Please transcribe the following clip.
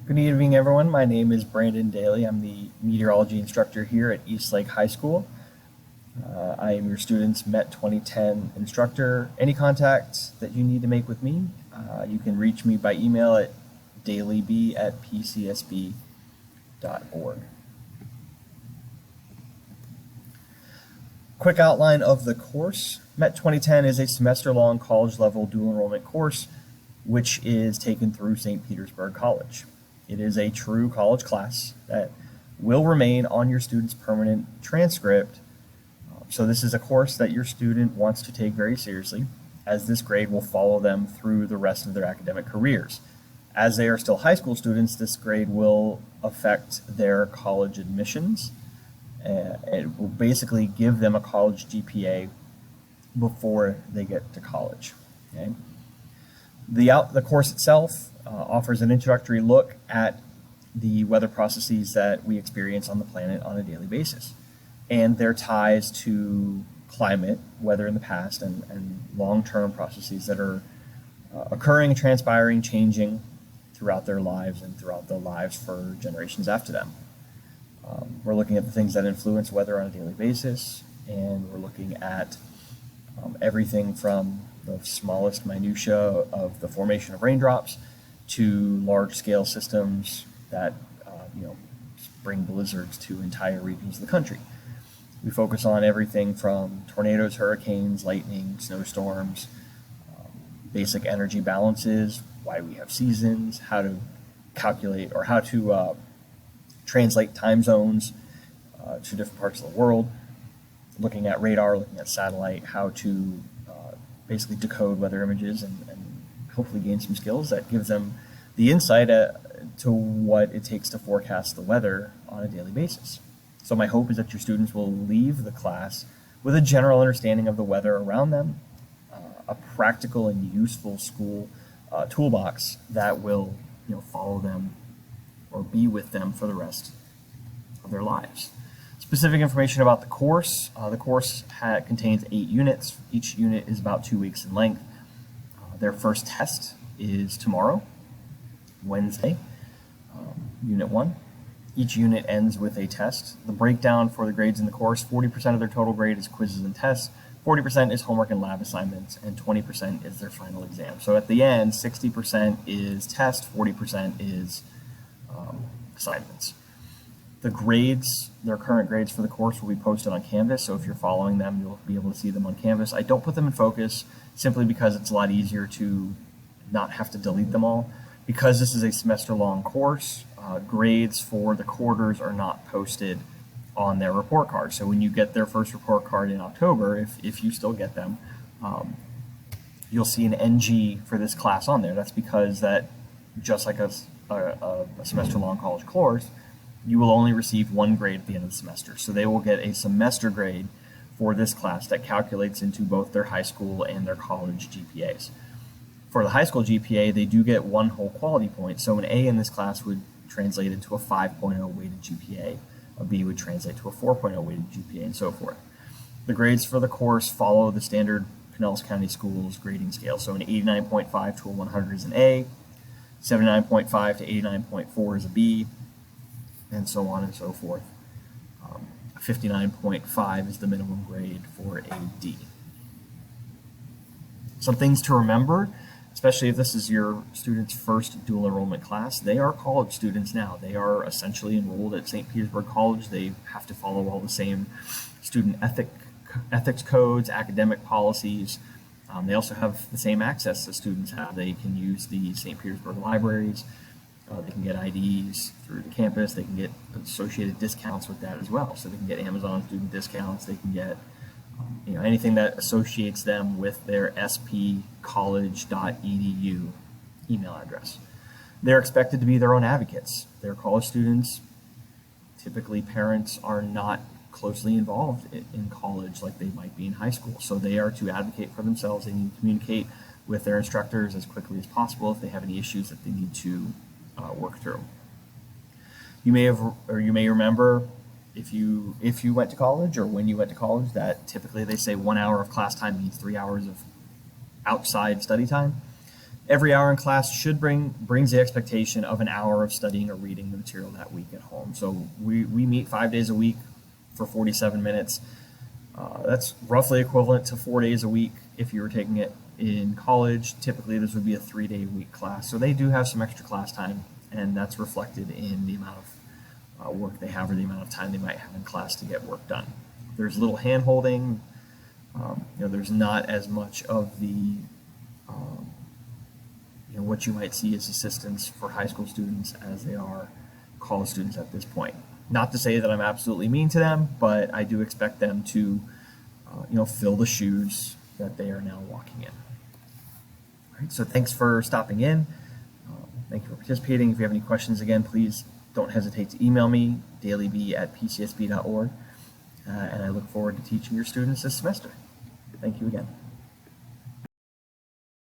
Good evening, everyone. My name is Brandon Daly. I'm the meteorology instructor here at Eastlake High School. I am your student's MET 2010 instructor. Any contact that you need to make with me, you can reach me by email at dailyb@pcsb.org. Quick outline of the course. MET 2010 is a semester-long college-level dual enrollment course which is taken through St. Petersburg College. It is a true college class that will remain on your student's permanent transcript. So this is a course that your student wants to take very seriously, as this grade will follow them through the rest of their academic careers. As they are still high school students, this grade will affect their college admissions. It will basically give them a college GPA before they get to college. Okay? The course itself offers an introductory look at the weather processes that we experience on the planet on a daily basis and their ties to climate, weather in the past, and long-term processes that are occurring, transpiring, changing throughout their lives and throughout the lives for generations after them. We're looking at the things that influence weather on a daily basis, and we're looking at everything from the smallest minutia of the formation of raindrops to large-scale systems that bring blizzards to entire regions of the country. We focus on everything from tornadoes, hurricanes, lightning, snowstorms, basic energy balances, why we have seasons, how to calculate or how to translate time zones to different parts of the world, looking at radar, looking at satellite, how to basically decode weather images and hopefully gain some skills that gives them the insight to what it takes to forecast the weather on a daily basis. So my hope is that your students will leave the class with a general understanding of the weather around them, a practical and useful school toolbox that will follow them or be with them for the rest of their lives. Specific information about the course. The course contains 8 units. Each unit is about 2 weeks in length. Their first test is tomorrow, Wednesday, Unit 1. Each unit ends with a test. The breakdown for the grades in the course, 40% of their total grade is quizzes and tests, 40% is homework and lab assignments, and 20% is their final exam. So at the end, 60% is test, 40% is assignments. The grades, their current grades for the course will be posted on Canvas, so if you're following them, you'll be able to see them on Canvas. I don't put them in Focus simply because it's a lot easier to not have to delete them all. Because this is a semester-long course, grades for the quarters are not posted on their report card. So when you get their first report card in October, if you still get them, you'll see an NG for this class on there. That's because that, just like a semester-long college course, you will only receive 1 grade at the end of the semester. So they will get a semester grade for this class that calculates into both their high school and their college GPAs. For the high school GPA, they do get 1 whole quality point. So an A in this class would translate into a 5.0 weighted GPA. A B would translate to a 4.0 weighted GPA, and so forth. The grades for the course follow the standard Pinellas County Schools grading scale. So an 89.5 to a 100 is an A, 79.5 to 89.4 is a B, and so on and so forth. 59.5 is the minimum grade for a D. Some things to remember, especially if this is your student's first dual enrollment class. They are college students now. They are essentially enrolled at St. Petersburg College. They have to follow all the same student ethics codes, academic policies. They also have the same access that students have. They can use the St. Petersburg libraries. They can get IDs through the campus. They can get associated discounts with that as well. So they can get Amazon student discounts. They can get anything that associates them with their spcollege.edu email address. They're expected to be their own advocates. They're college students. Typically, parents are not closely involved in college like they might be in high school. So they are to advocate for themselves. They need to communicate with their instructors as quickly as possible if they have any issues that they need to work through. You may remember if you went to college or when you went to college that typically they say 1 hour of class time means 3 hours of outside study time. Every hour in class should brings the expectation of an hour of studying or reading the material that week at home. So we meet 5 days a week for 47 minutes. That's roughly equivalent to 4 days a week if you were taking it in college. Typically, this would be a 3-day-a-week class. So they do have some extra class time, and that's reflected in the amount of work they have or the amount of time they might have in class to get work done. There's little hand-holding. There's not as much of the what you might see as assistants for high school students as they are college students at this point. Not to say that I'm absolutely mean to them, but I do expect them to, fill the shoes that they are now walking in. All right, so thanks for stopping in. Thank you for participating. If you have any questions, again, please don't hesitate to email me, dailyb@pcsb.org, and I look forward to teaching your students this semester. Thank you again.